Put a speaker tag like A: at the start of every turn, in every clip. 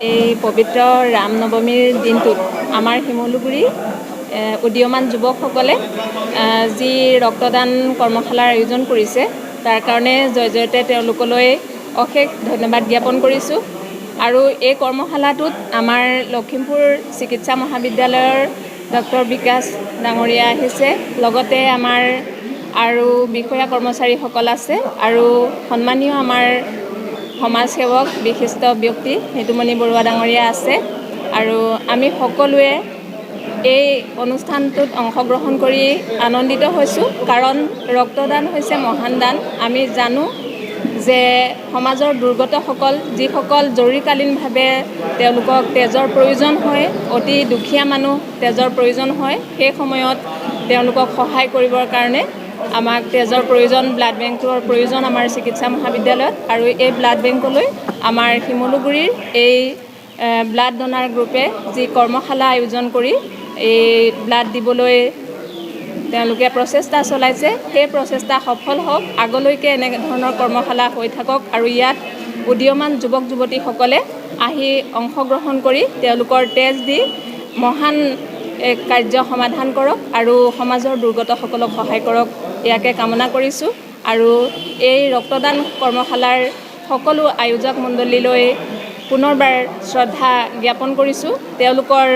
A: এই পবিত্ৰ ৰাম নৱমীৰ দিনটোত আমাৰ শিমলুগুৰি উদীয়মান যুৱকসকলে যি ৰক্তদান কৰ্মশালাৰ আয়োজন কৰিছে তাৰ কাৰণে জয়তে তেওঁলোকলৈ অশেষ ধন্যবাদ জ্ঞাপন কৰিছোঁ। আৰু এই কৰ্মশালাটোত আমাৰ লখিমপুৰ চিকিৎসা মহাবিদ্যালয়ৰ ডক্টৰ বিকাশ ডাঙৰীয়া আহিছে, লগতে আমাৰ আৰু বিষয়া কৰ্মচাৰীসকল আছে আৰু সন্মানীয় আমাৰ সমাজসেৱক বিশিষ্ট ব্যক্তি নিতুমণি বৰুৱা ডাঙৰীয়া আছে। আৰু আমি সকলোৱে এই অনুষ্ঠানটোত অংশগ্ৰহণ কৰি আনন্দিত হৈছোঁ, কাৰণ ৰক্তদান হৈছে মহান দান। আমি জানো যে সমাজৰ দুৰ্গতসকল যিসকল জৰুৰীকালীনভাৱে তেওঁলোকক তেজৰ প্ৰয়োজন হয়, অতি দুখীয়া মানুহ তেজৰ প্ৰয়োজন হয়, সেই সময়ত তেওঁলোকক সহায় কৰিবৰ কাৰণে আমাক তেজৰ প্ৰয়োজন, ব্লাড বেংকৰ প্ৰয়োজন আমাৰ চিকিৎসা মহাবিদ্যালয়ত। আৰু এই ব্লাড বেংকলৈ আমাৰ শিমলুগুৰিৰ এই ব্লাড ডনাৰ গ্ৰুপে যি কৰ্মশালা আয়োজন কৰি এই ব্লাড দিবলৈ তেওঁলোকে প্ৰচেষ্টা চলাইছে, সেই প্ৰচেষ্টা সফল হওক, আগলৈকে এনেধৰণৰ কৰ্মশালা হৈ থাকক আৰু ইয়াত উদীয়মান যুৱক যুৱতীসকলে আহি অংশগ্ৰহণ কৰি তেওঁলোকৰ তেজ দি মহান এক কাৰ্য সমাধান কৰক আৰু সমাজৰ দুৰ্গতসকলক সহায় কৰক, ইয়াকে কামনা কৰিছোঁ। আৰু এই ৰক্তদান কৰ্মশালাৰ সকলো আয়োজক মণ্ডলীলৈ পুনৰবাৰ শ্ৰদ্ধা জ্ঞাপন কৰিছোঁ। তেওঁলোকৰ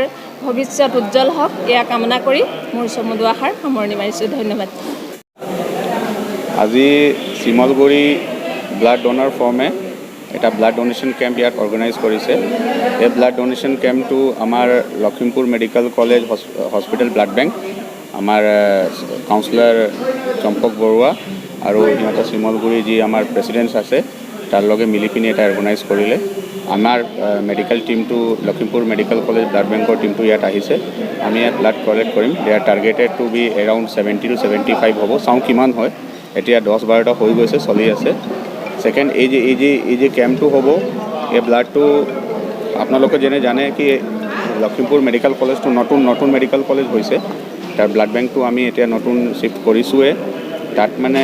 A: ভৱিষ্যত উজ্জ্বল হওক, এয়া কামনা কৰি মোৰ চমু দুআষাৰ সামৰণি মাৰিছোঁ। ধন্যবাদ।
B: আজি শিমলগুৰি ব্লাড ডনাৰ ফৰ্মে এটা ব্লাড ডোনেশ্যন কেম্প ইয়াত অৰ্গেনাইজ কৰিছে। এই ব্লাড ডোনেশ্যন কেম্পটো আমাৰ Lakhimpur medical college hospital blood bank, আমাৰ কাউন্সিলাৰ চম্পক বৰুৱা আৰু সিহঁতৰ শিমলগুৰি যি আমাৰ প্ৰেচিডেণ্ট আছে তাৰ লগে মিলি পিনি এটা অৰ্গেনাইজ কৰিলে। আমাৰ মেডিকেল টিমটো লখিমপুৰ মেডিকেল কলেজ ব্লাড বেংকৰ টিমটো ইয়াত আহিছে। আমি ইয়াত ব্লাড কালেক্ট কৰিম। They are targeted to be around 70 to 75 হ'ব। চাওঁ কিমান হয়। এতিয়া 10-12টা হৈ গৈছে, চলি আছে। ছেকেণ্ড, এই যে কেম্পটো হ'ব, এই ব্লাডটো আপোনালোকে যেনে জানে কি লখিমপুৰ মেডিকেল কলেজটো নতুন মেডিকেল কলেজ হৈছে। তাৰ ব্লাড বেংকটো আমি এতিয়া নতুন শ্বিফ্ট কৰিছোঁৱে। তাত মানে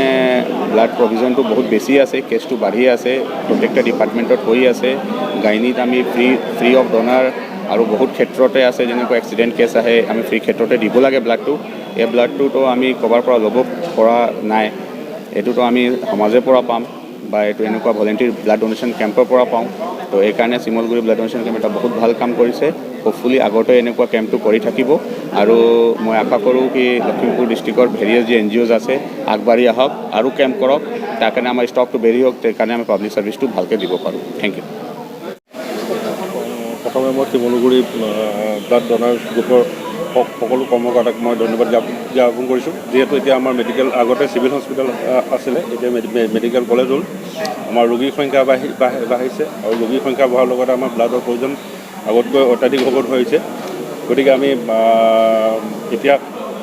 B: ব্লাড প্ৰভিজনটো বহুত বেছি আছে, কেছটো বাঢ়ি আছে, প্ৰত্যেকটা ডিপাৰ্টমেণ্টত হৈ আছে। গাইনীত আমি ফ্ৰী অফ ডনাৰ আৰু বহুত ক্ষেত্ৰতে আছে, যেনেকৈ এক্সিডেণ্ট কেছ আহে, আমি ফ্ৰী ক্ষেত্ৰতে দিব লাগে ব্লাডটো। এই ব্লাডটোতো আমি ক'ৰবাৰ পৰা ল'ব পৰা নাই, এইটোতো আমি সমাজৰ পৰা পাম বা এইটো এনেকুৱা ভলেণ্টিয়াৰ ব্লাড ডোনেশ্যন কেম্পৰ পৰা পাওঁ। তো এইকাৰণে শিমলগুৰি ব্লাড ডোনেশ্যন কেম্প এটা বহুত ভাল কাম কৰিছে। হোপফুলি আগতে এনেকুৱা কেম্পটো কৰি থাকিব। আৰু মই আশা কৰোঁ কি লখিমপুৰ ডিষ্ট্ৰিক্টৰ ভেৰিয়াছ যি NGOs আছে আগবাঢ়ি আহক আৰু কেম্প কৰক, তাৰ কাৰণে আমাৰ ষ্টকটো বেৰি হওক, তাৰ কাৰণে আমি পাব্লিক ছাৰ্ভিচটো ভালকৈ দিব পাৰোঁ। Thank you.
C: প্ৰথমে মই শিমলুগুৰি ব্লাড ডনাৰ গ্ৰুপৰ সকলো কৰ্মকৰ্তাক মই ধন্যবাদ জ্ঞাপন কৰিছোঁ। যিহেতু এতিয়া আমাৰ মেডিকেল, আগতে চিভিল হস্পিটেল আছিলে, এতিয়া মেডিকেল কলেজ হ'ল। আমাৰ ৰোগীৰ সংখ্যা বাঢ়িছে আৰু ৰোগীৰ সংখ্যা বঢ়াৰ লগতে আমাৰ ব্লাডৰ প্ৰয়োজন আগতকৈ অত্যাধিক হ'ব ধৰিছে। গতিকে আমি এতিয়া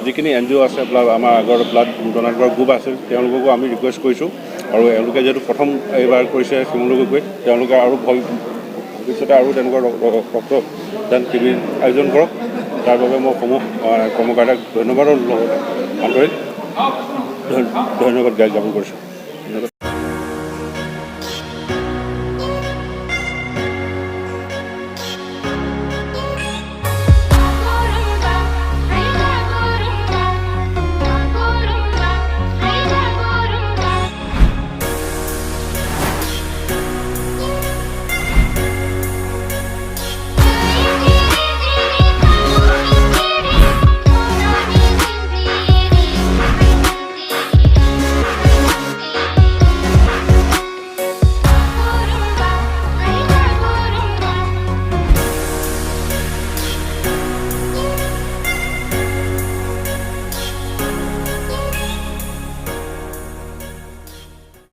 C: যিখিনি NGO আছে, আমাৰ আগৰ ব্লাড ডনাৰ গ্ৰুপ আছিল, তেওঁলোককো আমি ৰিকুৱেষ্ট কৰিছোঁ। আৰু এওঁলোকে যিহেতু প্ৰথম এইবাৰ কৰিছে শিমলুগুৰিত গৈ, তেওঁলোকে আৰু ভৱিষ্যতে আৰু তেনেকুৱা ৰক্তদান শিবিৰ আয়োজন কৰক। তাৰ বাবে মই সমূহ কৰ্মকৰ্তাক ধন্যবাদৰ লগতে আন্তৰিক ধন্যবাদ জ্ঞাপন কৰিছোঁ।